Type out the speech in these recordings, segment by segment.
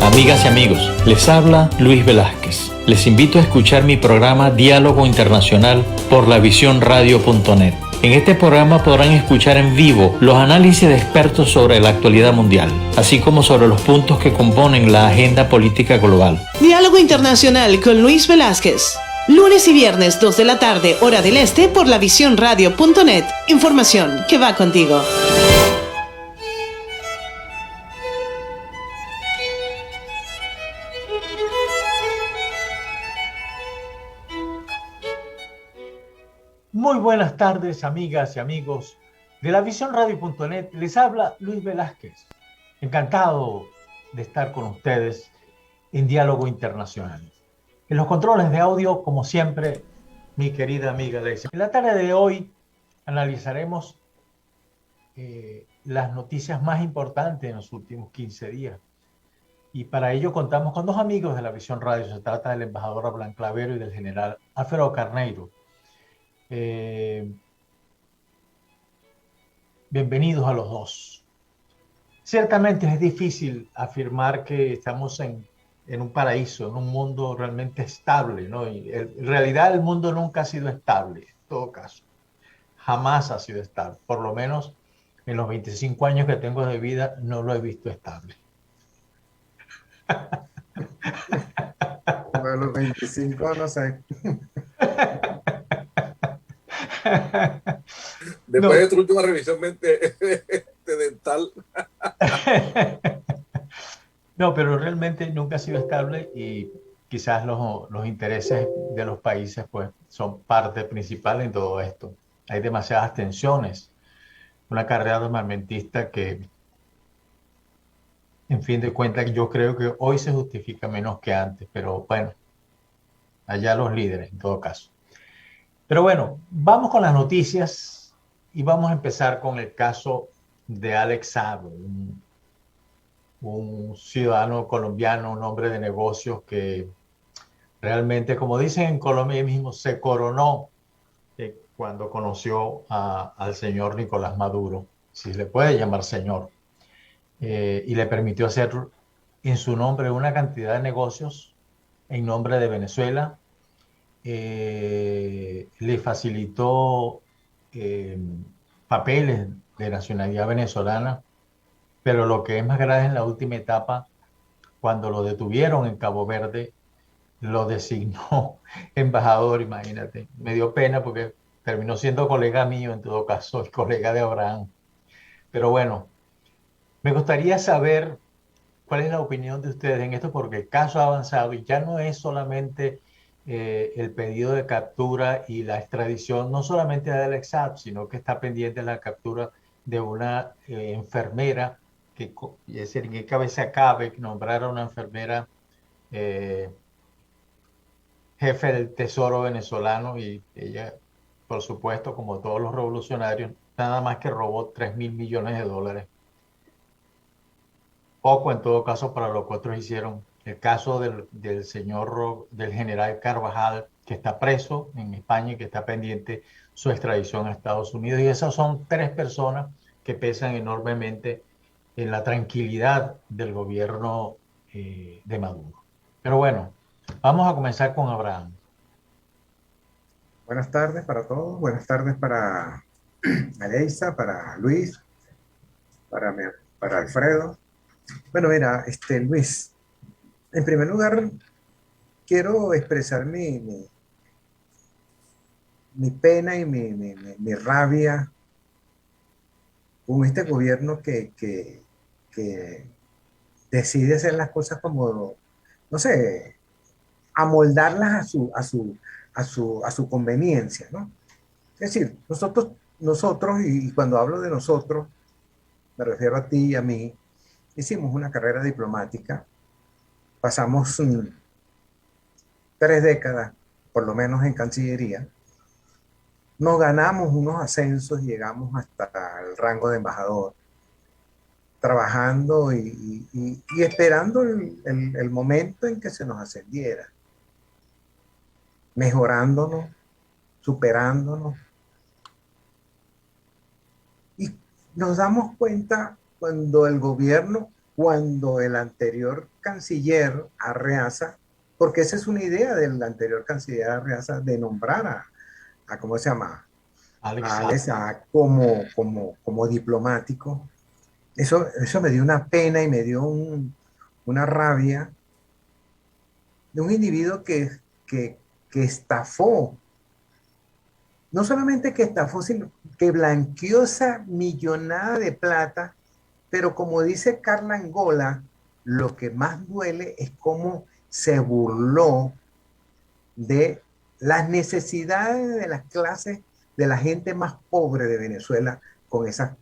Amigas y amigos, les habla Luis Velázquez. Les invito a escuchar mi programa Diálogo Internacional por lavisiónradio.net. En este programa podrán escuchar en vivo los análisis de expertos sobre la actualidad mundial, así como sobre los puntos que componen la agenda política global. Diálogo Internacional con Luis Velázquez. Lunes y viernes 2 de la tarde, hora del este, por lavisiónradio.net. Información que va contigo. Muy buenas tardes, amigas y amigos de lavisiónradio.net. Les habla Luis Velázquez. Encantado de estar con ustedes en Diálogo Internacional. En los controles de audio, como siempre, mi querida amiga Alexia. En la tarde de hoy analizaremos las noticias más importantes en los últimos 15 días. Y para ello contamos con dos amigos de La Visión Radio. Se trata del embajador Abraham Clavero y del general Alfredo Carneiro. Bienvenidos a los dos. Ciertamente es difícil afirmar que estamos en un paraíso, en un mundo realmente estable, ¿no? Y en realidad el mundo nunca ha sido estable, en todo caso. Jamás ha sido estable. Por lo menos en los 25 años que tengo de vida no lo he visto estable. Bueno, los 25 no sé. Después de tu última revisión dental. No, pero realmente nunca ha sido estable y quizás los intereses de los países pues son parte principal en todo esto. Hay demasiadas tensiones, una carrera armamentista que, en fin de cuentas, yo creo que hoy se justifica menos que antes, pero bueno, allá los líderes en todo caso. Pero bueno, vamos con las noticias y vamos a empezar con el caso de Alex Saab, un ciudadano colombiano, un hombre de negocios que realmente, como dicen en Colombia mismo, se coronó cuando conoció al señor Nicolás Maduro, si se le puede llamar señor, y le permitió hacer en su nombre una cantidad de negocios en nombre de Venezuela. Le facilitó papeles de nacionalidad venezolana, pero lo que es más grave en la última etapa, cuando lo detuvieron en Cabo Verde, lo designó embajador, imagínate. Me dio pena porque terminó siendo colega mío, en todo caso, el colega de Abraham. Pero bueno, me gustaría saber cuál es la opinión de ustedes en esto, porque el caso ha avanzado y ya no es solamente el pedido de captura y la extradición, no solamente de Alex Saab, sino que está pendiente la captura de una enfermera, es decir, en qué cabeza cabe nombrar a una enfermera jefe del Tesoro venezolano, y ella, por supuesto, como todos los revolucionarios, nada más que robó $3.000 millones. Poco en todo caso para lo que otros hicieron. El caso del general Carvajal, que está preso en España y que está pendiente su extradición a Estados Unidos. Y esas son tres personas que pesan enormemente en la tranquilidad del gobierno de Maduro. Pero bueno, vamos a comenzar con Abraham. Buenas tardes para todos, buenas tardes para Aleisa, para Luis, para Alfredo. Bueno, mira, Luis, en primer lugar quiero expresar mi pena y mi rabia con este gobierno que decide hacer las cosas como, no sé, amoldarlas a su conveniencia, ¿no? Es decir, nosotros, y cuando hablo de nosotros, me refiero a ti y a mí, hicimos una carrera diplomática, pasamos 3 décadas, por lo menos en Cancillería, nos ganamos unos ascensos, llegamos hasta el rango de embajador, trabajando y esperando el momento en que se nos ascendiera, mejorándonos, superándonos. Y nos damos cuenta cuando el gobierno cuando el anterior canciller Arreaza, porque esa es una idea del anterior canciller Arreaza de nombrar a ¿cómo se llama? Alex A Saab. Alex Saab como diplomático. Eso me dio una pena y me dio una rabia de un individuo que estafó. No solamente que estafó, sino que blanqueó esa millonada de plata, pero como dice Carla Angola, lo que más duele es cómo se burló de las necesidades de las clases, de la gente más pobre de Venezuela con esas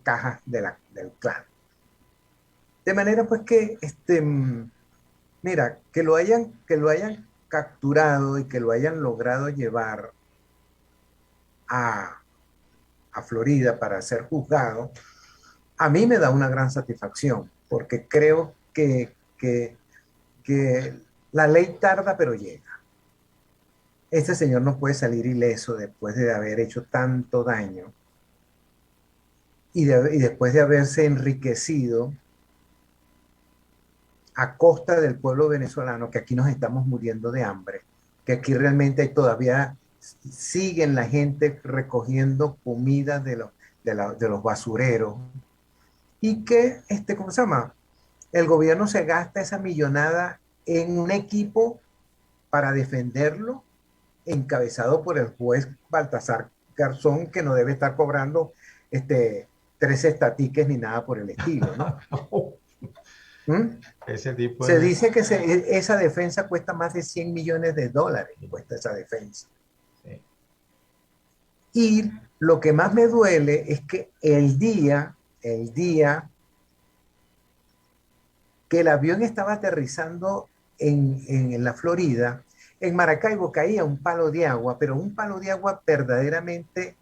cajas del clan. De manera pues que, mira, que lo hayan capturado y que lo hayan logrado llevar a, a Florida para ser juzgado, a mí me da una gran satisfacción, porque creo que la ley tarda pero llega. Este señor no puede salir ileso después de haber hecho tanto daño y después de haberse enriquecido a costa del pueblo venezolano, que aquí nos estamos muriendo de hambre, que aquí realmente todavía siguen la gente recogiendo comida de los basureros y que, ¿cómo se llama? El gobierno se gasta esa millonada en un equipo para defenderlo, encabezado por el juez Baltasar Garzón, que no debe estar cobrando 3 estatiques ni nada por el estilo, ¿no? ¿Mm? Ese tipo Se dice que esa defensa cuesta más de $100 millones, cuesta esa defensa. Sí. Y lo que más me duele es que el día que el avión estaba aterrizando en la Florida, en Maracaibo caía un palo de agua, pero un palo de agua verdaderamente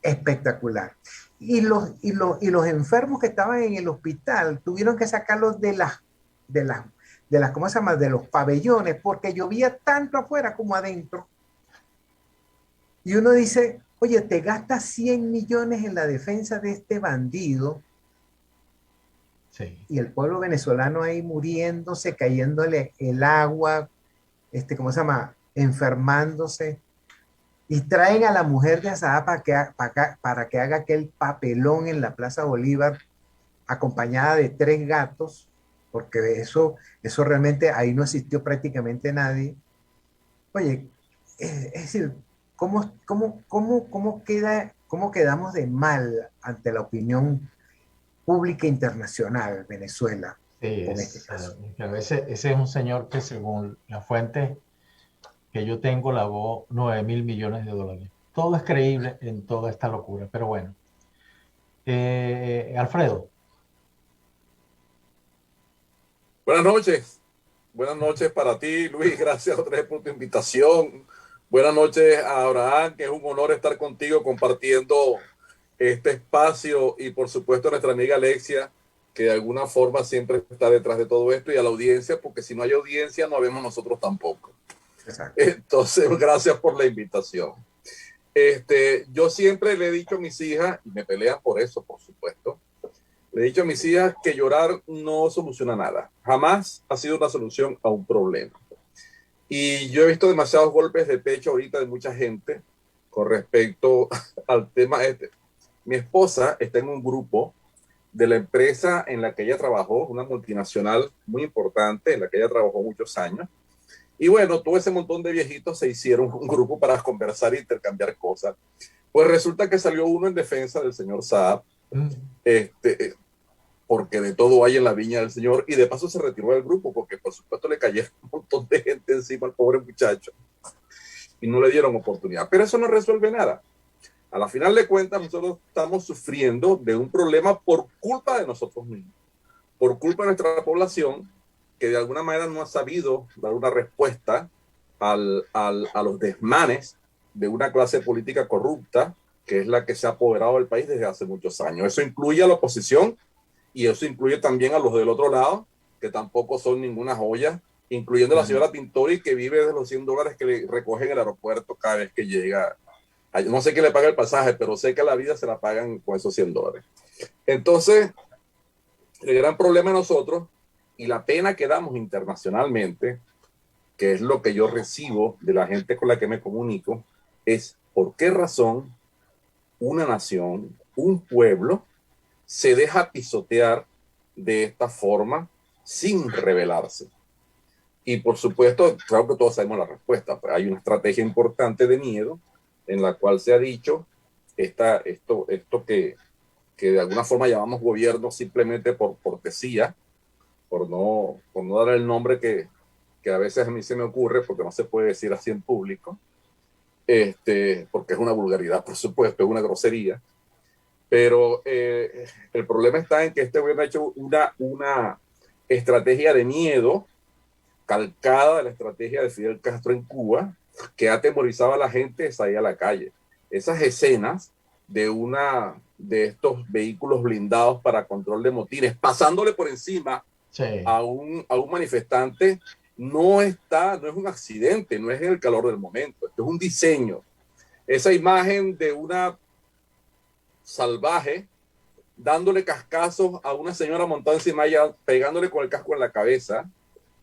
espectacular. Y los enfermos que estaban en el hospital tuvieron que sacarlos de las, ¿cómo se llama? De los pabellones, porque llovía tanto afuera como adentro. Y uno dice, oye, te gastas 100 millones en la defensa de este bandido. Sí. Y el pueblo venezolano ahí muriéndose, cayéndole el agua, ¿cómo se llama? Enfermándose. Y traen a la mujer de Azahá para que haga aquel papelón en la Plaza Bolívar, acompañada de 3 gatos, porque eso realmente ahí no asistió prácticamente nadie. Oye, es decir, ¿cómo quedamos de mal ante la opinión pública internacional Venezuela Sí, con este caso? claro, ese es un señor que según la fuente que yo tengo lavó 9.000 millones de dólares. Todo es creíble en toda esta locura, pero bueno. Alfredo. Buenas noches para ti, Luis. Gracias otra vez por tu invitación. Buenas noches a Abraham, que es un honor estar contigo compartiendo este espacio y por supuesto a nuestra amiga Alexia, que de alguna forma siempre está detrás de todo esto, y a la audiencia, porque si no hay audiencia no vemos nosotros tampoco. Exacto. Entonces, gracias por la invitación. Yo siempre le he dicho a mis hijas, y me pelean por eso, por supuesto, le he dicho a mis hijas que llorar no soluciona nada. Jamás ha sido una solución a un problema. Y yo he visto demasiados golpes de pecho ahorita de mucha gente con respecto al tema este. Mi esposa está en un grupo de la empresa en la que ella trabajó, una multinacional muy importante en la que ella trabajó muchos años. Y bueno, todo ese montón de viejitos se hicieron un grupo para conversar e intercambiar cosas. Pues resulta que salió uno en defensa del señor Saab, porque de todo hay en la viña del señor, y de paso se retiró del grupo, porque por supuesto le cayeron un montón de gente encima al pobre muchacho, y no le dieron oportunidad. Pero eso no resuelve nada. A la final de cuentas, nosotros estamos sufriendo de un problema por culpa de nosotros mismos, por culpa de nuestra población, que de alguna manera no ha sabido dar una respuesta a los desmanes de una clase política corrupta, que es la que se ha apoderado del país desde hace muchos años. Eso incluye a la oposición y eso incluye también a los del otro lado, que tampoco son ninguna joya, incluyendo a la señora Tintori, que vive de los $100 que le recogen en el aeropuerto cada vez que llega. No sé qué le paga el pasaje, pero sé que la vida se la pagan con esos $100. Entonces, El gran problema de nosotros y la pena que damos internacionalmente, que es lo que yo recibo de la gente con la que me comunico, es por qué razón una nación, un pueblo, se deja pisotear de esta forma sin rebelarse. Y por supuesto, claro que todos sabemos la respuesta. Pues hay una estrategia importante de miedo en la cual se ha dicho esto que de alguna forma llamamos gobierno simplemente por cortesía, por no dar el nombre que a veces a mí se me ocurre, porque no se puede decir así en público, porque es una vulgaridad, por supuesto, es una grosería. Pero el problema está en que este gobierno ha hecho una estrategia de miedo calcada de la estrategia de Fidel Castro en Cuba, que atemorizaba a la gente de salir a la calle. Esas escenas de estos vehículos blindados para control de motines, pasándole por encima a un manifestante, no es un accidente, no es en el calor del momento, esto es un diseño. Esa imagen de una salvaje dándole cascazos a una señora montada encima de ella, pegándole con el casco en la cabeza,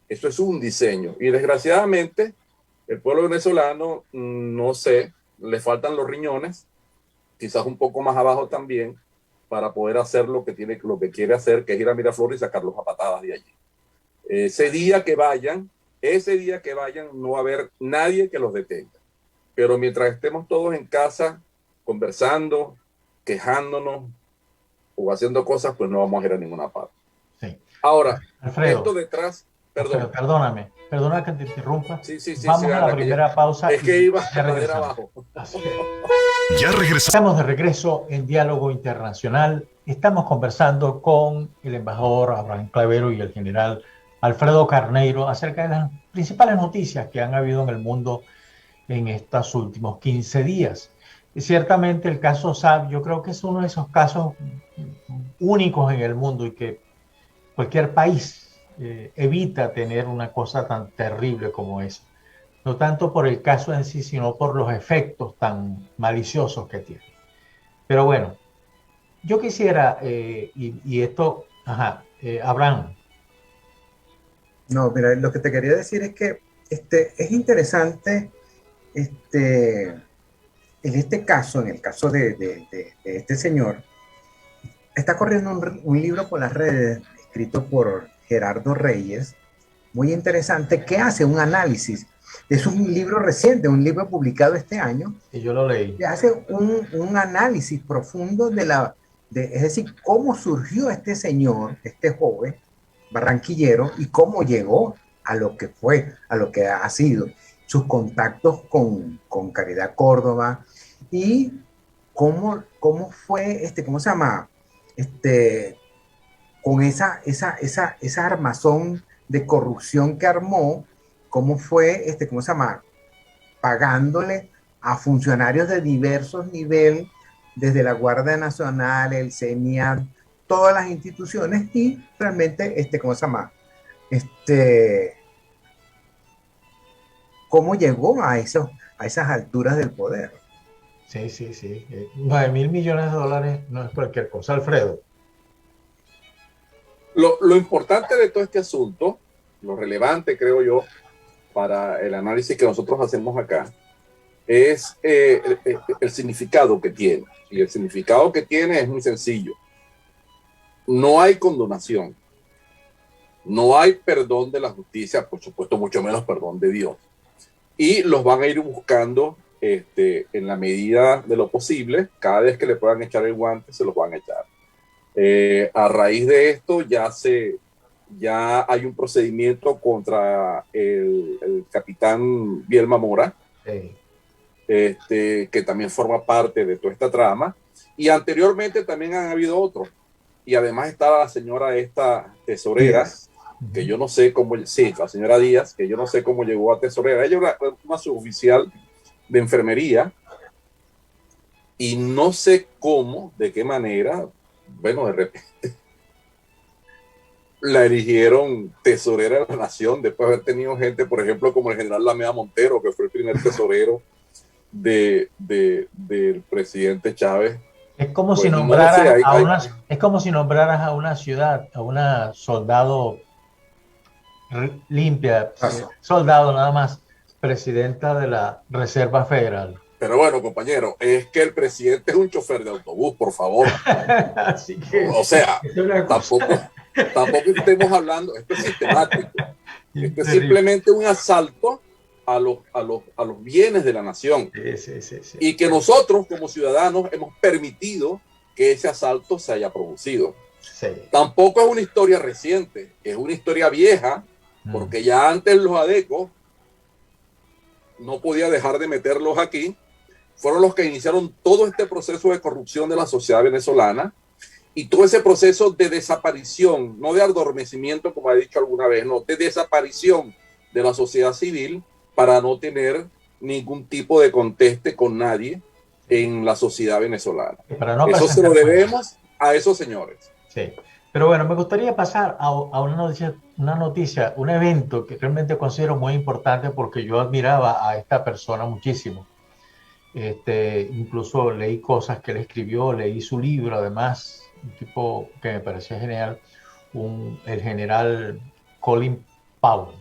eso es un diseño. Y desgraciadamente, el pueblo venezolano, no sé, le faltan los riñones, quizás un poco más abajo también, para poder hacer lo que quiere hacer, que es ir a Miraflores y sacarlos a patadas de allí. Ese día que vayan, no va a haber nadie que los detenga. Pero mientras estemos todos en casa, conversando, quejándonos o haciendo cosas, pues no vamos a ir a ninguna parte. Sí. Ahora, Alfredo, esto detrás, perdón. Perdona que te interrumpa. Sí, Vamos a la primera pausa. Es que iba a poner abajo. Ya regresamos. Estamos de regreso en Diálogo Internacional. Estamos conversando con el embajador Abraham Clavero y el general Alfredo Carneiro acerca de las principales noticias que han habido en el mundo en estos últimos 15 días. Y ciertamente el caso Saab, yo creo que es uno de esos casos únicos en el mundo y que cualquier país evita tener una cosa tan terrible como esa. No tanto por el caso en sí, sino por los efectos tan maliciosos que tiene. Pero bueno, yo quisiera, Abraham. No, mira, lo que te quería decir es que es interesante en este caso, en el caso de este señor, está corriendo un libro por las redes escrito por Gerardo Reyes, muy interesante, que hace un análisis. Es un libro reciente, un libro publicado este año. Y yo lo leí. Que hace un análisis profundo es decir, cómo surgió este señor, este joven barranquillero, y cómo llegó a lo que fue, a lo que ha sido, sus contactos con Caridad Córdoba, y cómo fue, ¿cómo se llama? Con esa armazón de corrupción que armó, cómo fue, ¿cómo se llama? Pagándole a funcionarios de diversos niveles, desde la Guardia Nacional, el CENIAT, todas las instituciones, y realmente, ¿cómo se llama? Cómo llegó a esas alturas del poder. Sí. 9.000 millones de dólares no es cualquier cosa, Alfredo. Lo importante de todo este asunto, lo relevante, creo yo, para el análisis que nosotros hacemos acá, es el significado que tiene. Y el significado que tiene es muy sencillo. No hay condonación, no hay perdón de la justicia, por supuesto, mucho menos perdón de Dios. Y los van a ir buscando en la medida de lo posible. Cada vez que le puedan echar el guante, se los van a echar. A raíz de esto ya hay un procedimiento contra el capitán Bielma Mora, que también forma parte de toda esta trama, y anteriormente también han habido otros, y además está la señora esta tesorera, Díaz, que yo no sé cómo, sí, la señora Díaz, que yo no sé cómo llegó a tesorera. Ella era una suboficial de enfermería, y no sé cómo, de qué manera, bueno, de repente la eligieron tesorera de la nación, después de haber tenido gente, por ejemplo, como el general Lamea Montero, que fue el primer tesorero del presidente Chávez, Es como si Pues no nombraras sé, es como si nombraras a una ciudad, a una soldado limpia, soldado nada más, presidenta de la Reserva Federal. pero bueno, compañero, es que el presidente es un chofer de autobús, por favor. Así que O sea, es una cosa tampoco estemos hablando, esto es sistemático. Esto es terrible. simplemente un asalto a los bienes de la nación. Sí. Y que nosotros, como ciudadanos, hemos permitido que ese asalto se haya producido. Sí. Tampoco es una historia reciente, es una historia vieja, porque ya antes los adecos, no podía dejar de meterlos aquí, fueron los que iniciaron todo este proceso de corrupción de la sociedad venezolana y todo ese proceso de desaparición, no de adormecimiento, como he dicho alguna vez, no, de desaparición de la sociedad civil para no tener ningún tipo de conteste con nadie en la sociedad venezolana. Eso se lo debemos a esos señores. Sí, pero bueno, me gustaría pasar a una noticia, un evento que realmente considero muy importante porque yo admiraba a esta persona muchísimo. Incluso leí cosas que él escribió, leí su libro, además, un tipo que me parecía genial, el general Colin Powell,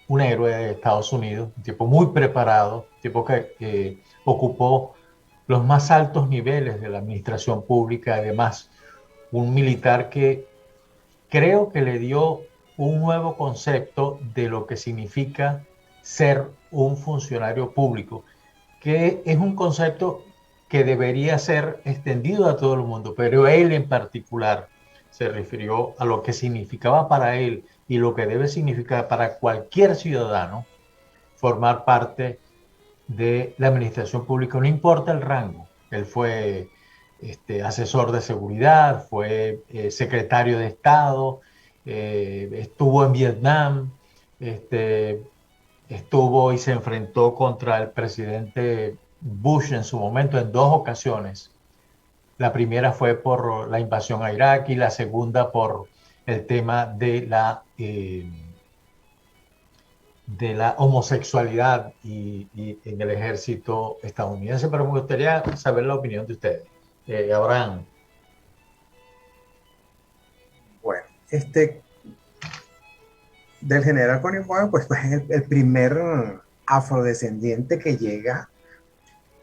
un héroe de Estados Unidos, un tipo muy preparado, un tipo que ocupó los más altos niveles de la administración pública, además un militar que creo que le dio un nuevo concepto de lo que significa ser un funcionario público, que es un concepto que debería ser extendido a todo el mundo, pero él en particular se refirió a lo que significaba para él y lo que debe significar para cualquier ciudadano formar parte de la administración pública, no importa el rango. Él fue asesor de seguridad, fue secretario de Estado, estuvo en Vietnam, estuvo y se enfrentó contra el presidente Bush en su momento en 2 ocasiones. La primera fue por la invasión a Irak y la segunda por el tema de la homosexualidad y en el ejército estadounidense, pero me gustaría saber la opinión de ustedes. Abraham. Bueno, del general Colin Powell, pues es el primer afrodescendiente que llega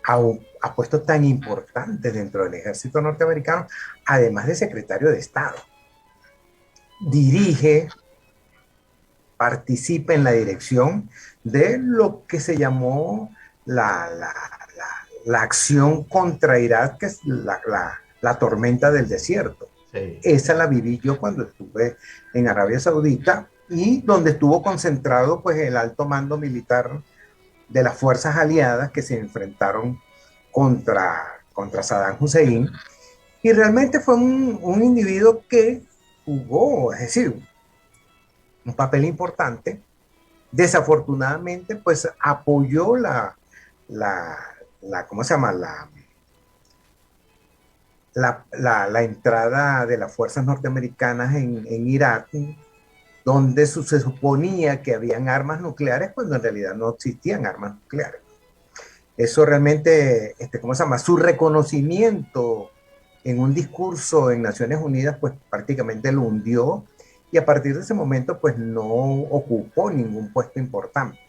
a puestos tan importantes dentro del ejército norteamericano, además de secretario de Estado. Dirige, participa en la dirección de lo que se llamó la acción contra Irak, que es la tormenta del desierto. Sí. Esa la viví yo cuando estuve en Arabia Saudita y donde estuvo concentrado pues el alto mando militar de las fuerzas aliadas que se enfrentaron contra Saddam Hussein, y realmente fue un individuo que jugó, es decir, un papel importante. Desafortunadamente pues apoyó ¿cómo se llama? La entrada de las fuerzas norteamericanas en Irak, donde se suponía que habían armas nucleares cuando en realidad no existían armas nucleares. Eso realmente, ¿cómo se llama? Su reconocimiento en un discurso en Naciones Unidas, pues prácticamente lo hundió, y a partir de ese momento, pues no ocupó ningún puesto importante.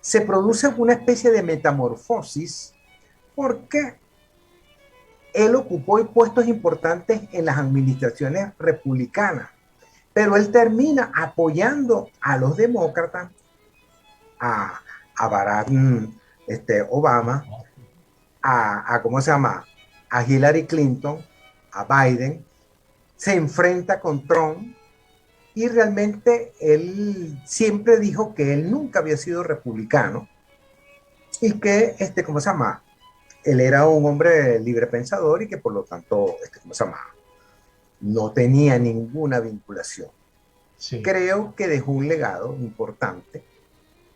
Se produce una especie de metamorfosis porque él ocupó puestos importantes en las administraciones republicanas, pero él termina apoyando a los demócratas, a Barack Obama, ¿cómo se llama? A Hillary Clinton, a Biden, se enfrenta con Trump, y realmente él siempre dijo que él nunca había sido republicano y que, ¿cómo se llama? Él era un hombre libre pensador y que por lo tanto, ¿cómo se llama? No tenía ninguna vinculación. Sí. Creo que dejó un legado importante,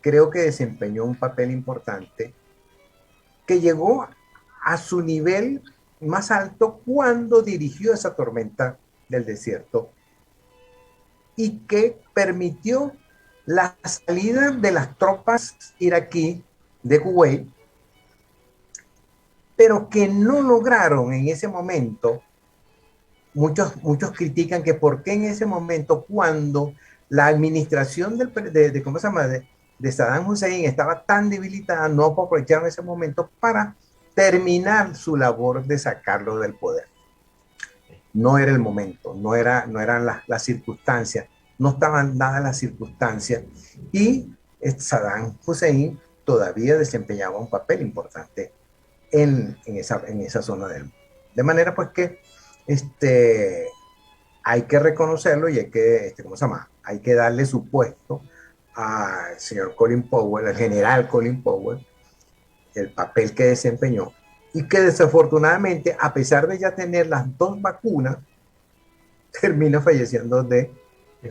creo que desempeñó un papel importante, que llegó a su nivel más alto cuando dirigió esa tormenta del desierto y que permitió la salida de las tropas iraquí de Kuwait, pero que no lograron en ese momento. Muchos critican que por qué en ese momento, cuando la administración ¿cómo se llama? De Saddam Hussein estaba tan debilitada, no aprovecharon ese momento para terminar su labor de sacarlo del poder. No era el momento, no eran las circunstancias, no estaban dadas las circunstancias, y Saddam Hussein todavía desempeñaba un papel importante en esa zona del mundo. De manera pues que hay que reconocerlo y hay que, ¿cómo se llama? Hay que darle su puesto al señor Colin Powell, al general Colin Powell, el papel que desempeñó, y que desafortunadamente, a pesar de ya tener las 2 vacunas, termina falleciendo de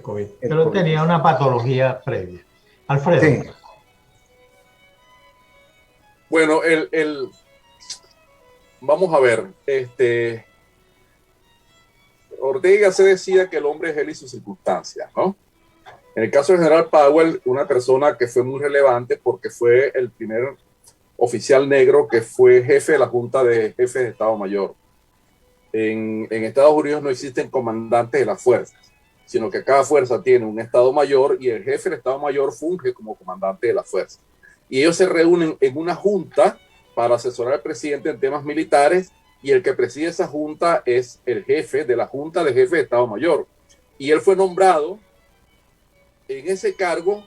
COVID. Pero tenía una patología previa. Alfredo. Sí. Bueno, vamos a ver, Ortega se decía que el hombre es él y sus circunstancias, ¿no? En el caso del general Powell, una persona que fue muy relevante porque fue el primer oficial negro que fue jefe de la Junta de Jefes de Estado Mayor. En Estados Unidos no existen comandantes de las fuerzas, sino que cada fuerza tiene un Estado Mayor y el jefe del Estado Mayor funge como comandante de la fuerza. Y ellos se reúnen en una junta para asesorar al presidente en temas militares, y el que preside esa junta es el jefe de la Junta de Jefes de Estado Mayor. Y él fue nombrado en ese cargo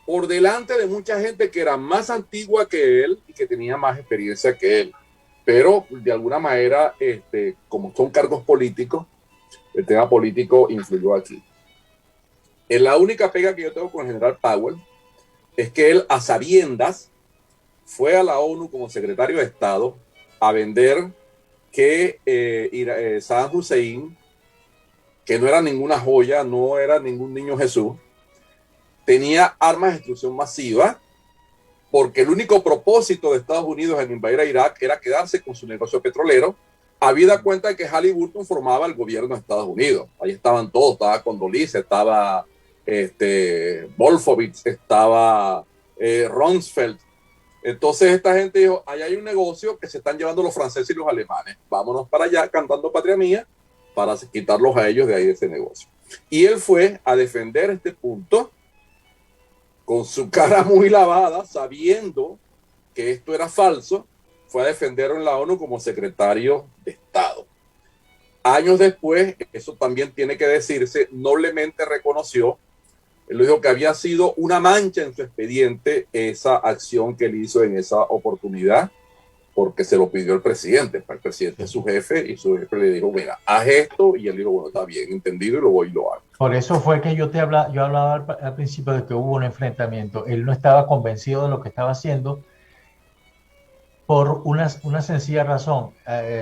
por delante de mucha gente que era más antigua que él y que tenía más experiencia que él. Pero de alguna manera, como son cargos políticos, el tema político influyó aquí. La única pega que yo tengo con el general Powell es que él, a sabiendas, fue a la ONU como secretario de Estado a vender que Saddam Hussein, que no era ninguna joya, no era ningún niño Jesús, tenía armas de destrucción masiva, porque el único propósito de Estados Unidos en invadir a Irak era quedarse con su negocio petrolero, habida cuenta de que Halliburton formaba el gobierno de Estados Unidos. Ahí estaban todos, estaba Condoleezza, estaba Wolfowitz, estaba Rumsfeld. Entonces esta gente dijo, allá hay un negocio que se están llevando los franceses y los alemanes, vámonos para allá cantando Patria Mía para quitarlos a ellos de ahí de ese negocio. Y él fue a defender este punto con su cara muy lavada, sabiendo que esto era falso, fue a defenderlo en la ONU como secretario de Estado. Años después, eso también tiene que decirse, noblemente reconoció, él dijo que había sido una mancha en su expediente esa acción que él hizo en esa oportunidad, porque se lo pidió el presidente. El presidente es su jefe y su jefe le dijo, mira, haz esto, y él dijo, bueno, está bien, entendido, y lo voy y lo hago. Por eso fue que yo hablaba al principio de que hubo un enfrentamiento. Él no estaba convencido de lo que estaba haciendo por una sencilla razón.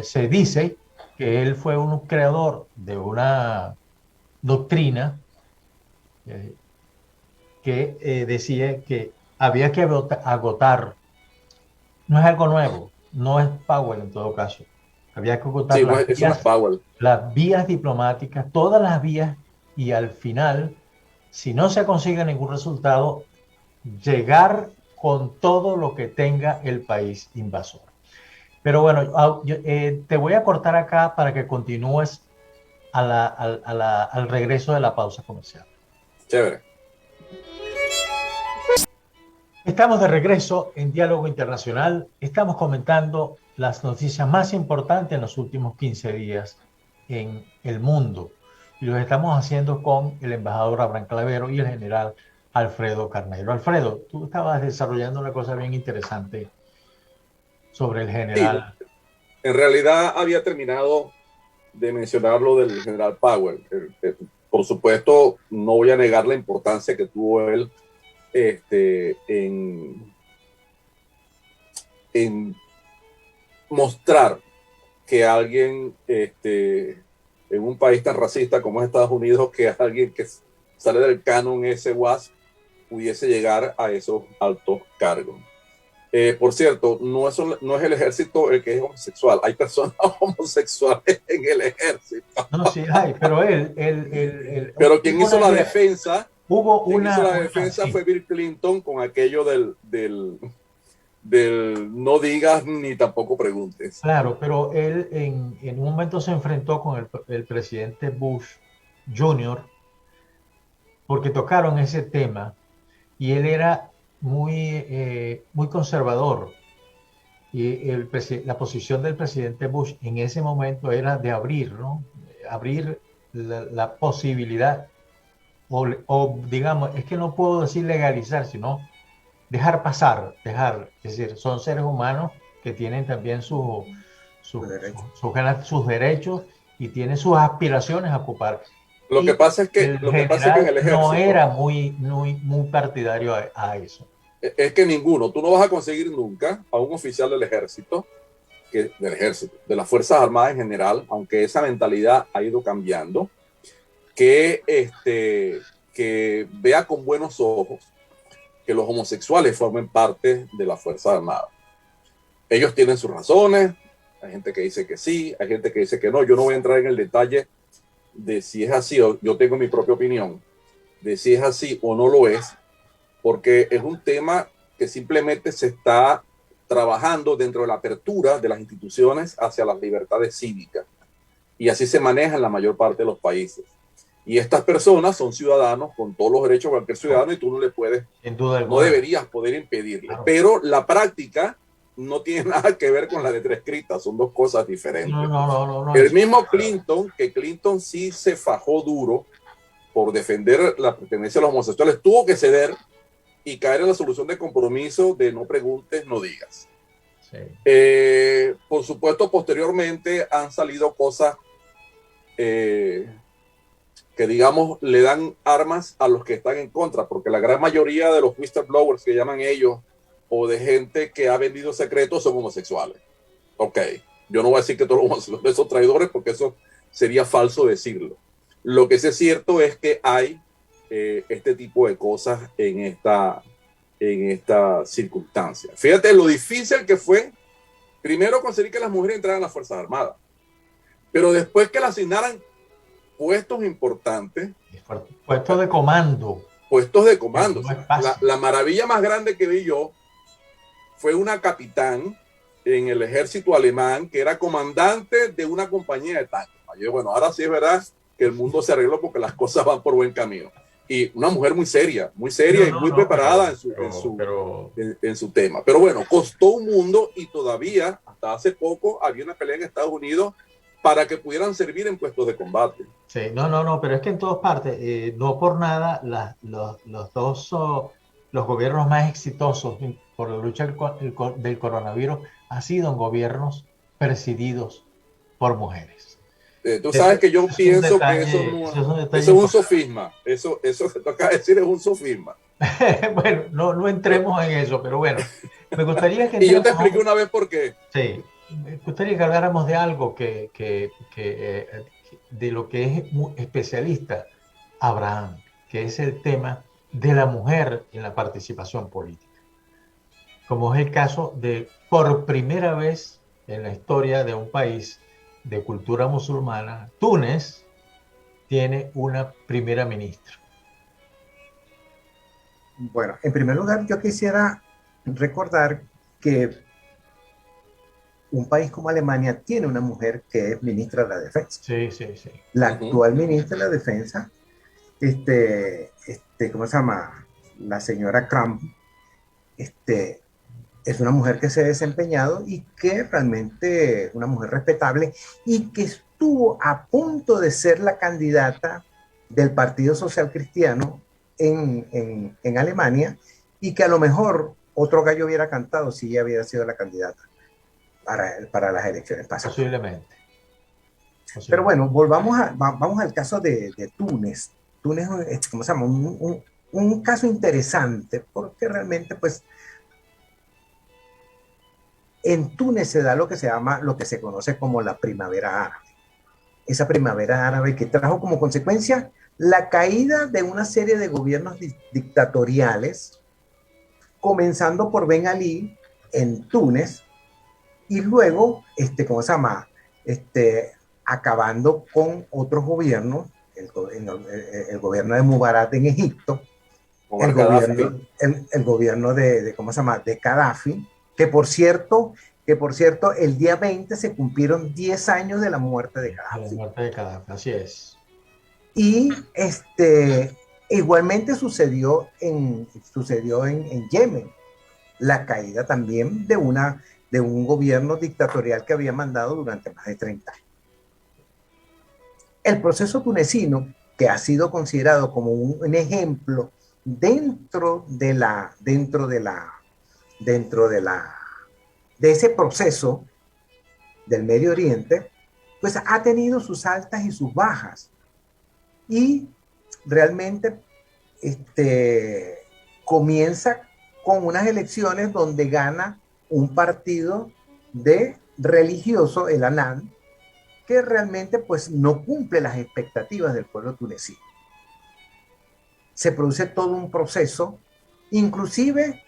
Se dice que él fue un creador de una doctrina que decía que había que agotar, no es algo nuevo, no es Powell en todo caso, había que agotar las vías diplomáticas, todas las vías, y al final, si no se consigue ningún resultado, llegar con todo lo que tenga el país invasor. Pero bueno, te voy a cortar acá para que continúes al regreso de la pausa comercial. Chévere. Estamos de regreso en Diálogo Internacional. Estamos comentando las noticias más importantes en los últimos 15 días en el mundo. Y lo estamos haciendo con el embajador Abraham Clavero y el general Alfredo Carneiro. Alfredo, tú estabas desarrollando una cosa bien interesante sobre el general. Sí, en realidad había terminado de mencionar lo del general Powell. Por supuesto, no voy a negar la importancia que tuvo él en mostrar que alguien en un país tan racista como es Estados Unidos, que alguien que sale del canon ese WASP pudiese llegar a esos altos cargos. Por cierto, no es el ejército el que es homosexual, hay personas homosexuales en el ejército. No, sí hay, pero pero quien hizo la defensa... Hubo la defensa fue Bill Clinton con aquello de del no digas ni tampoco preguntes. Claro, pero él en un momento se enfrentó con el presidente Bush Jr. porque tocaron ese tema y él era muy conservador. Y la posición del presidente Bush en ese momento era de abrir, ¿no? Abrir la posibilidad, o digamos, es que no puedo decir legalizar, sino dejar pasar, es decir, son seres humanos que tienen también sus derechos y tienen sus aspiraciones a ocupar. Lo que pasa es que en el ejército no era muy partidario a eso. Es que ninguno, tú no vas a conseguir nunca a un oficial del ejército, de las Fuerzas Armadas en general, aunque esa mentalidad ha ido cambiando, que vea con buenos ojos que los homosexuales formen parte de las Fuerzas Armadas. Ellos tienen sus razones, hay gente que dice que sí, hay gente que dice que no. Yo no voy a entrar en el detalle de si es así, o yo tengo mi propia opinión de si es así o no lo es, porque es un tema que simplemente se está trabajando dentro de la apertura de las instituciones hacia las libertades cívicas. Y así se maneja en la mayor parte de los países. Y estas personas son ciudadanos con todos los derechos de cualquier ciudadano y tú no le puedes, no deberías poder impedirle. Claro. Pero la práctica no tiene nada que ver con la letra escrita, son dos cosas diferentes. No. El mismo Clinton, que Clinton sí se fajó duro por defender la pertenencia a los homosexuales, tuvo que ceder y caer en la solución de compromiso de no preguntes, no digas. Sí. Por supuesto, posteriormente han salido cosas que, digamos, le dan armas a los que están en contra, porque la gran mayoría de los whistleblowers, que llaman ellos, o de gente que ha vendido secretos, son homosexuales. Ok, yo no voy a decir que todos los homosexuales son traidores, porque eso sería falso decirlo. Lo que sí es cierto es que hay este tipo de cosas en esta circunstancia. Fíjate lo difícil que fue primero conseguir que las mujeres entraran a las Fuerzas Armadas, pero después que le asignaran puestos importantes, puestos de comando. La maravilla más grande que vi yo fue una capitán en el ejército alemán que era comandante de una compañía de tanques. Yo, bueno, ahora sí es verdad que el mundo se arregló porque las cosas van por buen camino. Y una mujer muy seria y muy preparada en su tema. Pero bueno, costó un mundo y todavía, hasta hace poco, había una pelea en Estados Unidos para que pudieran servir en puestos de combate. Sí, pero es que en todas partes, no por nada, los gobiernos más exitosos por la lucha del coronavirus han sido gobiernos presididos por mujeres. Tú sabes que yo pienso que eso es un sofisma. Eso que toca decir es un sofisma. Bueno, no entremos en eso, pero bueno, me gustaría que... Y yo te expliqué una vez por qué. Sí, me gustaría que habláramos de algo de lo que es especialista Abraham, que es el tema de la mujer en la participación política. Como es el caso de, por primera vez en la historia de un país de cultura musulmana, Túnez tiene una primera ministra. Bueno, en primer lugar, yo quisiera recordar que un país como Alemania tiene una mujer que es ministra de la Defensa. Sí. La actual ministra de la Defensa, ¿cómo se llama? La señora Kramp, es una mujer que se ha desempeñado y que realmente es una mujer respetable y que estuvo a punto de ser la candidata del Partido Social Cristiano en Alemania y que a lo mejor otro gallo hubiera cantado si ella hubiera sido la candidata para las elecciones pasadas. Posiblemente. Pero bueno, vamos al caso de Túnez. Túnez es, ¿cómo se llama? Un caso interesante porque realmente pues en Túnez se da lo que se conoce como la primavera árabe. Esa primavera árabe que trajo como consecuencia la caída de una serie de gobiernos dictatoriales, comenzando por Ben Ali en Túnez, y luego, ¿cómo se llama? Acabando con otros gobiernos, el gobierno de Mubarak en Egipto, el gobierno de ¿cómo se llama? De Gaddafi que por cierto, el día 20 se cumplieron 10 años de la muerte de A la Gaddafi. muerte de Gaddafi, así es. Y igualmente sucedió en Yemen, la caída también de un gobierno dictatorial que había mandado durante más de 30 años. El proceso tunecino, que ha sido considerado como un ejemplo de ese proceso del Medio Oriente, pues ha tenido sus altas y sus bajas. Y realmente comienza con unas elecciones donde gana un partido de religioso, el Anan, que realmente pues no cumple las expectativas del pueblo tunecino. Se produce todo un proceso, inclusive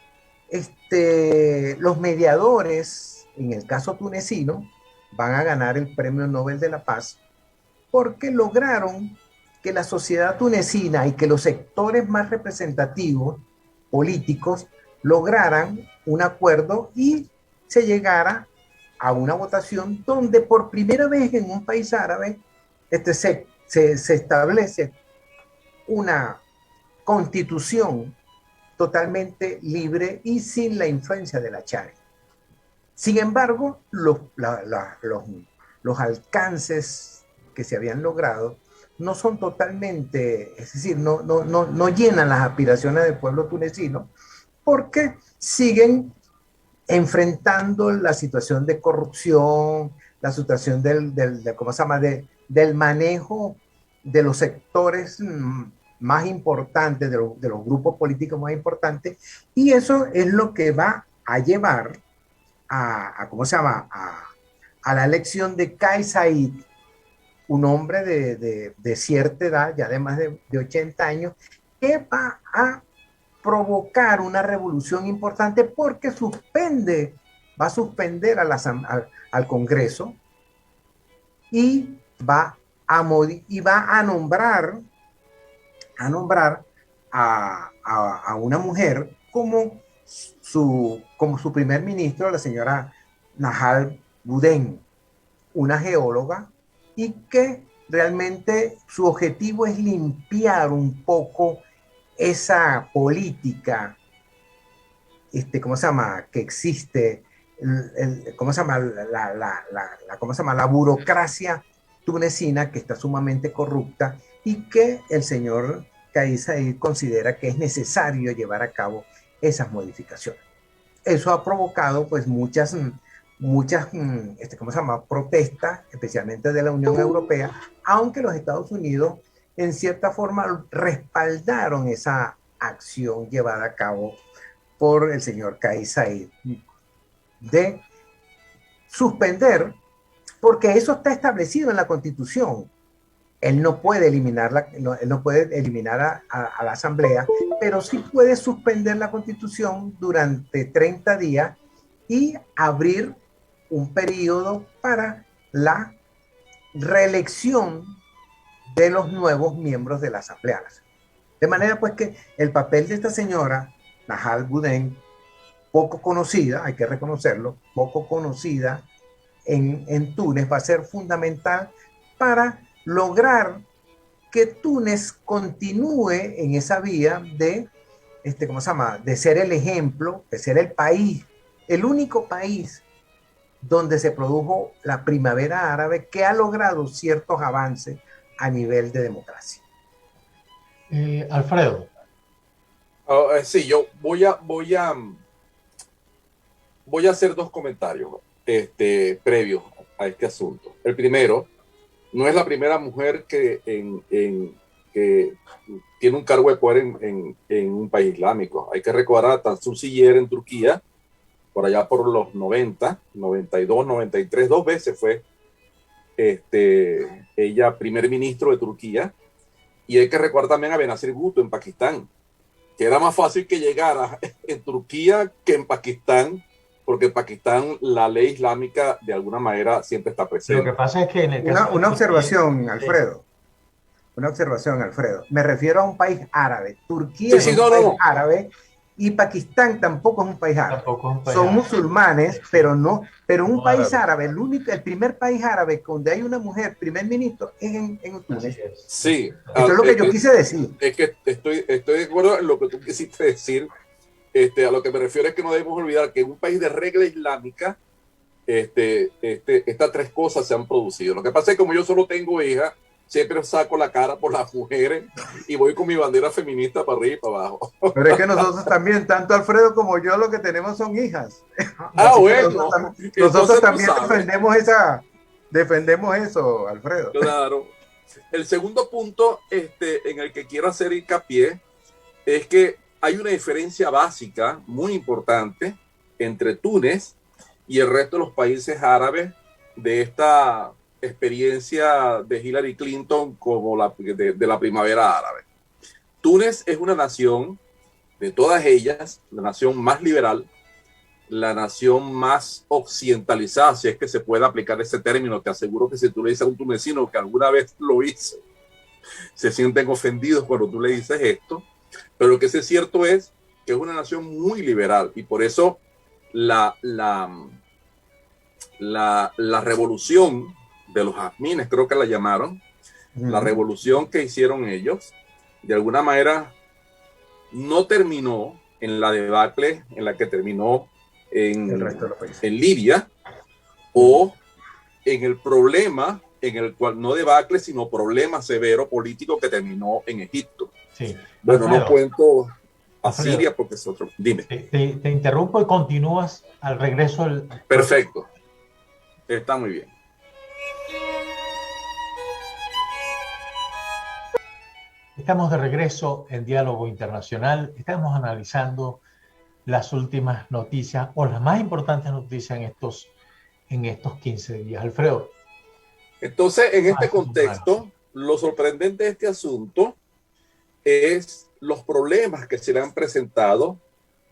los mediadores, en el caso tunecino, van a ganar el Premio Nobel de la Paz porque lograron que la sociedad tunecina y que los sectores más representativos políticos lograran un acuerdo y se llegara a una votación donde por primera vez en un país árabe se establece una constitución totalmente libre y sin la influencia de la Sharia. Sin embargo, los alcances que se habían logrado no son totalmente, es decir, no llenan las aspiraciones del pueblo tunecino porque siguen enfrentando la situación de corrupción, la situación ¿cómo se llama? Del manejo de los sectores más importantes, de los grupos políticos más importantes, y eso es lo que va a llevar ¿cómo se llama? A la elección de Kais Saied, un hombre de cierta edad, ya de más de 80 años, que va a provocar una revolución importante porque va a suspender al Congreso y va a nombrar a una mujer como su primer ministro, la señora Nahal Bouden, una geóloga, y que realmente su objetivo es limpiar un poco esa política, ¿cómo se llama? Que existe, ¿cómo se llama? ¿Cómo se llama? La burocracia tunecina, que está sumamente corrupta y que el señor Kais Saied considera que es necesario llevar a cabo esas modificaciones. Eso ha provocado pues muchas ¿cómo se llama? Protestas, especialmente de la Unión Europea, aunque los Estados Unidos en cierta forma respaldaron esa acción llevada a cabo por el señor Kais Saied de suspender, porque eso está establecido en la Constitución. Él no puede eliminar a la Asamblea, pero sí puede suspender la Constitución durante 30 días y abrir un periodo para la reelección de los nuevos miembros de la Asamblea. De manera pues que el papel de esta señora, Nahal Bouden, poco conocida, hay que reconocerlo, poco conocida en Túnez, va a ser fundamental para lograr que Túnez continúe en esa vía de, ¿cómo se llama? De ser el ejemplo, de ser el país, el único país donde se produjo la primavera árabe que ha logrado ciertos avances a nivel de democracia. Alfredo. Sí, yo voy a hacer dos comentarios previos a este asunto. El primero, no es la primera mujer que tiene un cargo de poder en un país islámico. Hay que recordar a Tansu Çiller en Turquía, por allá por los 90, 92, 93, 2 veces fue ella primer ministro de Turquía. Y hay que recordar también a Benazir Bhutto en Pakistán, que era más fácil que llegara en Turquía que en Pakistán, porque en Pakistán la ley islámica de alguna manera siempre está presente. Lo que pasa es que en el caso una observación, Alfredo. Una observación, Alfredo. Me refiero a un país árabe. Turquía es un país árabe Y Pakistán tampoco es un país árabe. Tampoco es un país Son árabe. musulmanes, pero un No país árabe. árabe, el primer país árabe donde hay una mujer primer ministro es en Túnez. Así es. Sí, Eso es lo que yo quise decir. es que estoy de acuerdo en lo que tú quisiste decir. A lo que me refiero es que no debemos olvidar que en un país de regla islámica, estas tres cosas se han producido. Lo que pasa es que como yo solo tengo hija, siempre saco la cara por las mujeres y voy con mi bandera feminista para arriba y para abajo. Pero es que nosotros también, tanto Alfredo como yo, lo que tenemos son hijas. Ah, Así que bueno. nosotros Entonces, también tú sabes. defendemos eso, Alfredo. Claro. El segundo punto en el que quiero hacer hincapié es que hay una diferencia básica muy importante entre Túnez y el resto de los países árabes de esta experiencia de Hillary Clinton como de la primavera árabe. Túnez es una nación, de todas ellas, la nación más liberal, la nación más occidentalizada, si es que se puede aplicar ese término. Te aseguro que si tú le dices a un tunecino que alguna vez lo hizo, se sienten ofendidos cuando tú le dices esto, pero lo que sí es cierto es que es una nación muy liberal y por eso la revolución de los jazmines, creo que la llamaron, la revolución que hicieron ellos, de alguna manera no terminó en la debacle en la que terminó El resto de los países. en Libia o en el problema en el cual no debacle, sino problema severo político que terminó en Egipto. Sí. Bueno, Alfredo, no cuento a Alfredo, Siria porque es otro. Dime. te interrumpo y continúas al regreso del... Perfecto. Está muy bien. Estamos de regreso en Diálogo Internacional. Estamos analizando las últimas noticias o las más importantes noticias en estos 15 días. Alfredo. Entonces, en este contexto, lo sorprendente de este asunto es los problemas que se le han presentado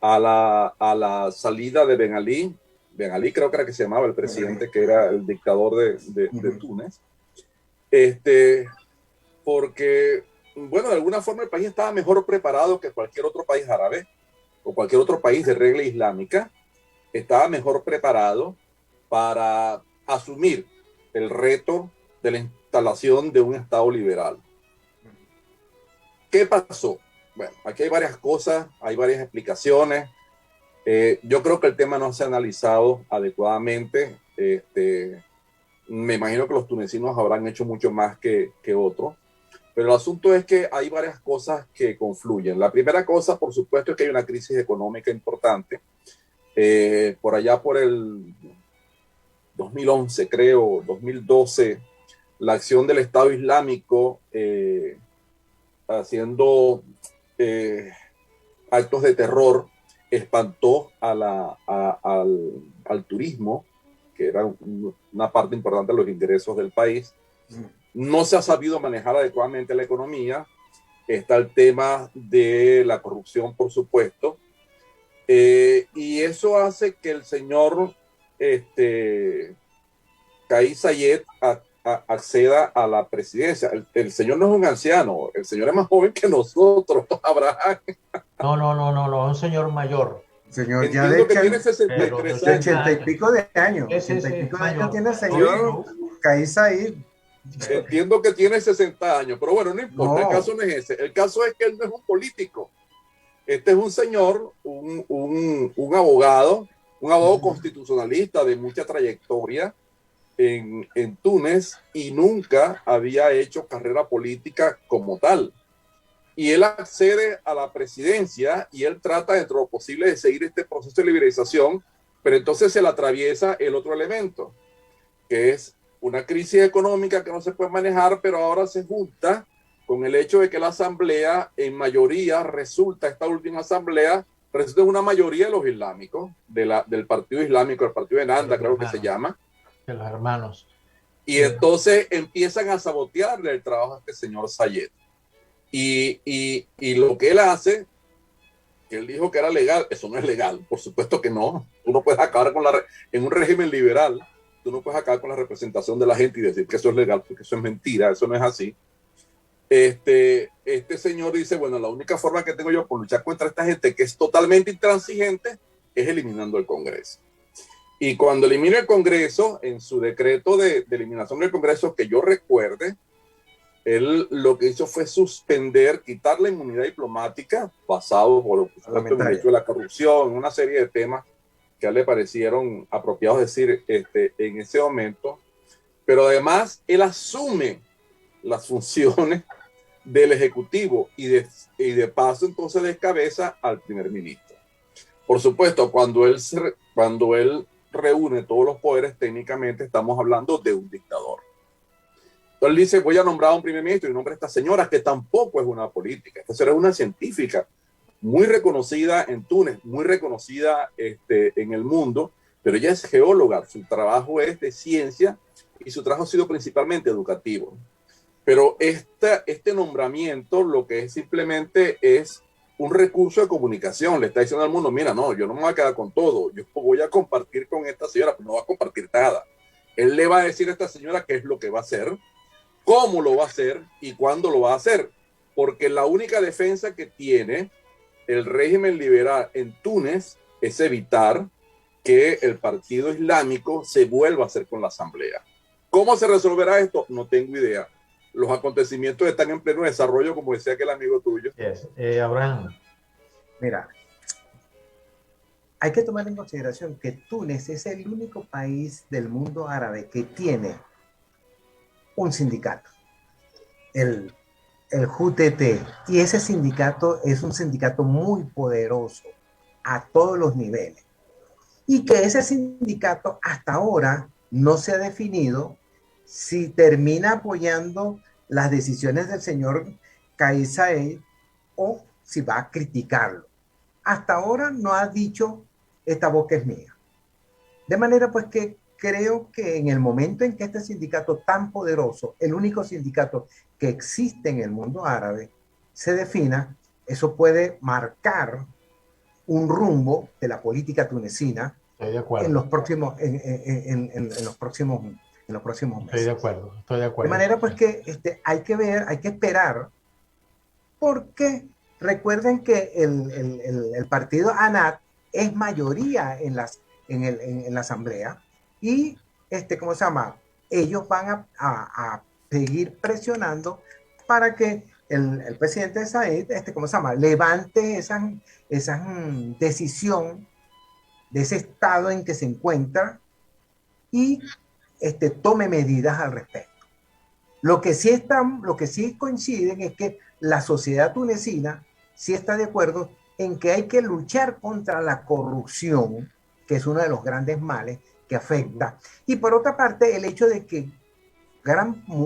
a la salida de Ben Ali. Ben Ali creo que era que se llamaba el presidente, que era el dictador de Túnez. Porque, bueno, de alguna forma el país estaba mejor preparado que cualquier otro país árabe o cualquier otro país de regla islámica. Estaba mejor preparado para asumir el reto de la instalación de un Estado liberal. ¿Qué pasó? Bueno, aquí hay varias cosas, hay varias explicaciones. Yo creo que el tema no se ha analizado adecuadamente. Me imagino que los tunecinos habrán hecho mucho más que otros. Pero el asunto es que hay varias cosas que confluyen. La primera cosa, por supuesto, es que hay una crisis económica importante. Por allá por el 2011, creo, 2012, la acción del Estado Islámico haciendo actos de terror espantó al turismo, que era una parte importante de los ingresos del país. No se ha sabido manejar adecuadamente la economía. Está el tema de la corrupción, por supuesto. Y eso hace que el señor Kais Saied acceda a la presidencia. El señor no es un anciano, el señor es más joven que nosotros, Abraham. No, un señor mayor. Señor, ya de Entiendo que tiene 63 años. 80 y pico de años. Sí, 80 y pico de mayor. años tiene el señor Kais Saied. Entiendo que tiene 60 años, pero bueno, no importa, No. el caso no es ese. El caso es que él no es un político. Este es un señor, un abogado constitucionalista de mucha trayectoria en Túnez y nunca había hecho carrera política como tal. Y él accede a la presidencia y él trata dentro de lo posible de seguir este proceso de liberalización, pero entonces se le atraviesa el otro elemento, que es una crisis económica que no se puede manejar, pero ahora se junta con el hecho de que la asamblea en mayoría esta última asamblea resulta una mayoría de los islámicos, del partido islámico, el partido de Nanda, creo que se llama. De los hermanos. Y entonces empiezan a sabotearle el trabajo a este señor Saied. Y lo que él hace, que él dijo que era legal, eso no es legal, por supuesto que no. Tú no puedes acabar en un régimen liberal, tú no puedes acabar con la representación de la gente y decir que eso es legal, porque eso es mentira, eso no es así. este señor dice, bueno, la única forma que tengo yo por luchar contra esta gente que es totalmente intransigente es eliminando el Congreso. Y cuando elimina el Congreso, en su decreto de eliminación del Congreso, que yo recuerde, él lo que hizo fue suspender, quitar la inmunidad diplomática, basado por supuesto, en el hecho de la corrupción, una serie de temas que a él le parecieron apropiados decir en ese momento. Pero además, él asume las funciones del Ejecutivo y de paso entonces descabeza al primer ministro. Por supuesto, cuando él reúne todos los poderes, técnicamente estamos hablando de un dictador. Entonces él dice, voy a nombrar a un primer ministro y nombra a esta señora, que tampoco es una política. Esta señora es una científica muy reconocida en Túnez, muy reconocida en el mundo, pero ella es geóloga, su trabajo es de ciencia y su trabajo ha sido principalmente educativo. Pero este nombramiento lo que es simplemente es un recurso de comunicación. Le está diciendo al mundo, mira, no, yo no me voy a quedar con todo, yo voy a compartir con esta señora, pero no va a compartir nada. Él le va a decir a esta señora qué es lo que va a hacer, cómo lo va a hacer y cuándo lo va a hacer. Porque la única defensa que tiene el régimen liberal en Túnez es evitar que el Partido Islámico se vuelva a hacer con la asamblea. ¿Cómo se resolverá esto? No tengo idea. Los acontecimientos están en pleno desarrollo, como decía aquel amigo tuyo. Yes. Abraham. Mira, hay que tomar en consideración que Túnez es el único país del mundo árabe que tiene un sindicato, el JUTT, y ese sindicato es un sindicato muy poderoso a todos los niveles, y que ese sindicato hasta ahora no se ha definido si termina apoyando las decisiones del señor Kais Saied o si va a criticarlo. Hasta ahora no ha dicho esta boca es mía. De manera pues que creo que en el momento en que este sindicato tan poderoso, el único sindicato que existe en el mundo árabe, se defina, eso puede marcar un rumbo de la política tunecina en los próximos meses. Estoy de acuerdo. De manera pues que hay que ver, hay que esperar, porque recuerden que el partido ANAT es mayoría en la asamblea y, ¿cómo se llama? Ellos van a seguir presionando para que el presidente Said, ¿cómo se llama? Levante esa decisión de ese estado en que se encuentra y tome medidas al respecto. Lo que sí coinciden es que la sociedad tunecina sí está de acuerdo en que hay que luchar contra la corrupción, que es uno de los grandes males que afecta. Y por otra parte, el hecho de que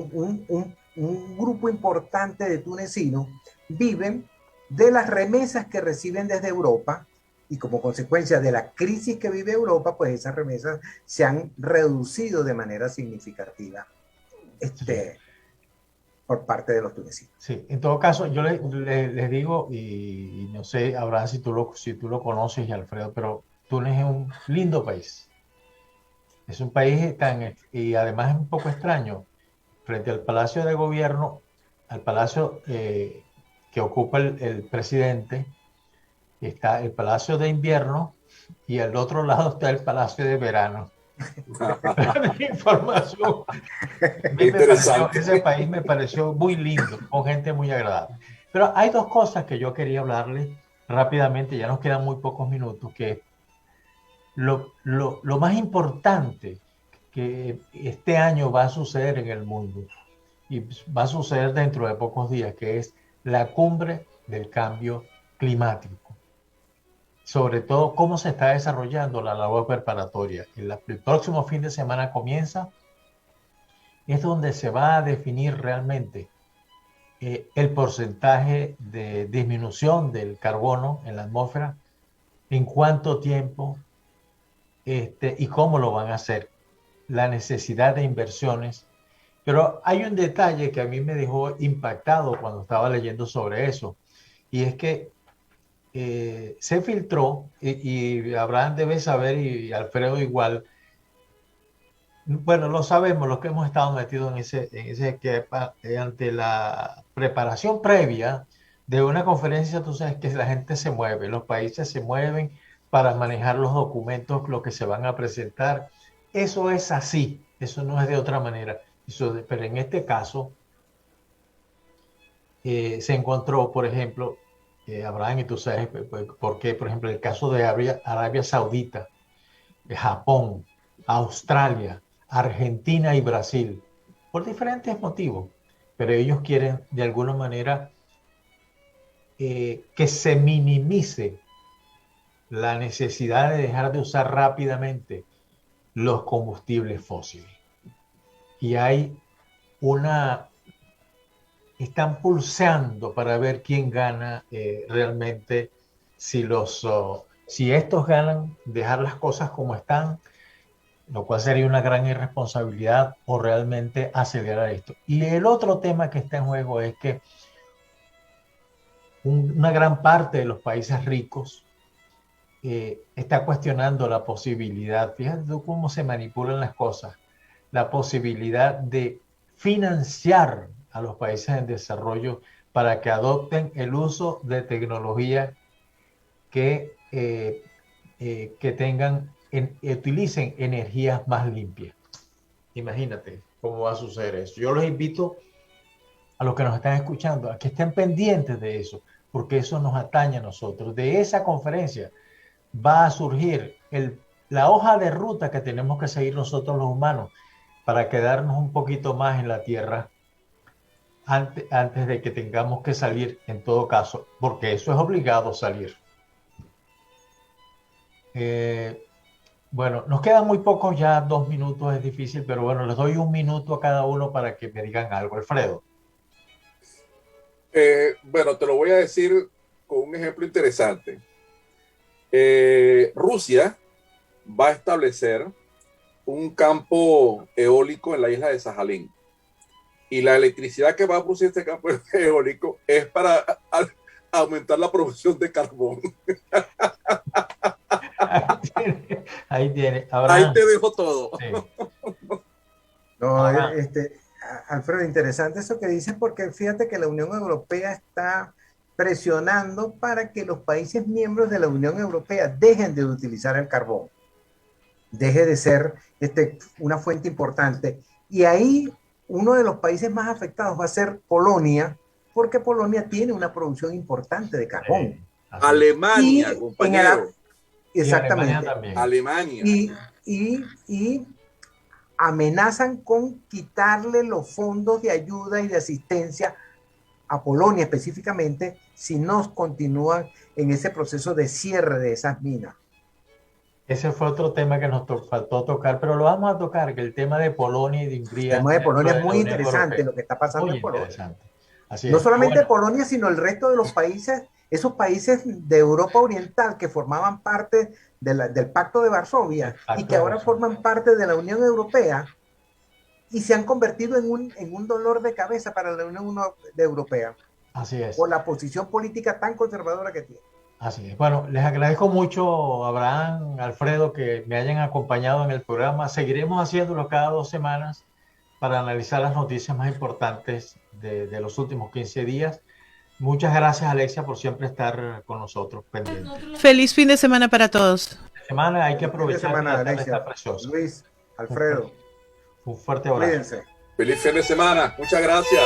un grupo importante de tunecinos viven de las remesas que reciben desde Europa, y como consecuencia de la crisis que vive Europa, pues esas remesas se han reducido de manera significativa por parte de los tunecinos. Sí, en todo caso, yo les digo, y no sé, Abraham, si tú lo conoces, y Alfredo, pero Túnez es un lindo país. Es un país y además es un poco extraño. Frente al Palacio de Gobierno, al palacio que ocupa el presidente, está el Palacio de Invierno y al otro lado está el Palacio de Verano. Mi información. Ese país me pareció muy lindo, con gente muy agradable. Pero hay dos cosas que yo quería hablarles rápidamente, ya nos quedan muy pocos minutos, que lo más importante que este año va a suceder en el mundo, y va a suceder dentro de pocos días, que es la cumbre del cambio climático. Sobre todo cómo se está desarrollando la labor preparatoria. El próximo fin de semana comienza, es donde se va a definir realmente el porcentaje de disminución del carbono en la atmósfera, en cuánto tiempo y cómo lo van a hacer, la necesidad de inversiones. Pero hay un detalle que a mí me dejó impactado cuando estaba leyendo sobre eso, y es que se filtró, y Abraham debe saber, y Alfredo igual, Bueno, lo sabemos, los que hemos estado metidos que ante la preparación previa de una conferencia, tú sabes que la gente se mueve, los países se mueven para manejar los documentos, lo que se van a presentar. Eso es así, eso no es de otra manera. Pero en este caso se encontró, por ejemplo, Abraham, y tú sabes por qué, por ejemplo, el caso de Arabia Saudita, Japón, Australia, Argentina y Brasil, por diferentes motivos, pero ellos quieren de alguna manera que se minimice la necesidad de dejar de usar rápidamente los combustibles fósiles. Y están pulseando para ver quién gana realmente, si estos ganan, dejar las cosas como están, lo cual sería una gran irresponsabilidad, o realmente acelerar esto. Y el otro tema que está en juego es que una gran parte de los países ricos está cuestionando la posibilidad, fíjate tú cómo se manipulan las cosas, la posibilidad de financiar a los países en desarrollo para que adopten el uso de tecnología que utilicen energías más limpias. Imagínate cómo va a suceder eso. Yo los invito a los que nos están escuchando a que estén pendientes de eso, porque eso nos atañe a nosotros. De esa conferencia va a surgir la hoja de ruta que tenemos que seguir nosotros los humanos para quedarnos un poquito más en la Tierra antes de que tengamos que salir, en todo caso, porque eso es obligado salir. Bueno, nos quedan muy pocos, ya 2 minutos es difícil, pero bueno, les doy 1 minuto a cada uno para que me digan algo. Alfredo. Bueno, te lo voy a decir con un ejemplo interesante. Rusia va a establecer un campo eólico en la isla de Sajalín. Y la electricidad que va a producir este campo eólico es para aumentar la producción de carbón. Ahí tiene. Ahí te dejo todo. Sí. No, Alfredo, interesante eso que dices, porque fíjate que la Unión Europea está presionando para que los países miembros de la Unión Europea dejen de utilizar el carbón, deje de ser una fuente importante. Y ahí uno de los países más afectados va a ser Polonia, porque Polonia tiene una producción importante de carbón. Alemania, compañero. Exactamente. Alemania. Y amenazan con quitarle los fondos de ayuda y de asistencia a Polonia específicamente si no continúan en ese proceso de cierre de esas minas. Ese fue otro tema que nos faltó tocar, pero lo vamos a tocar, que el tema de Polonia y de Hungría. El tema de Polonia es muy interesante, lo que está pasando en Polonia. Así no es. solamente Polonia, sino el resto de los países, esos países de Europa Oriental que formaban parte del Pacto de Varsovia y que ahora forman parte de la Unión Europea y se han convertido en un dolor de cabeza para la Unión Europea. Así es. Por la posición política tan conservadora que tiene. Así es. Bueno, les agradezco mucho, Abraham, Alfredo, que me hayan acompañado en el programa. Seguiremos haciéndolo cada 2 semanas para analizar las noticias más importantes de los últimos 15 días. Muchas gracias, Alexia, por siempre estar con nosotros pendiente. Feliz fin de semana para todos. Semana hay que aprovechar. Alexia, Luis, Alfredo. Un fuerte abrazo. Cuídense. Feliz fin de semana. Muchas gracias.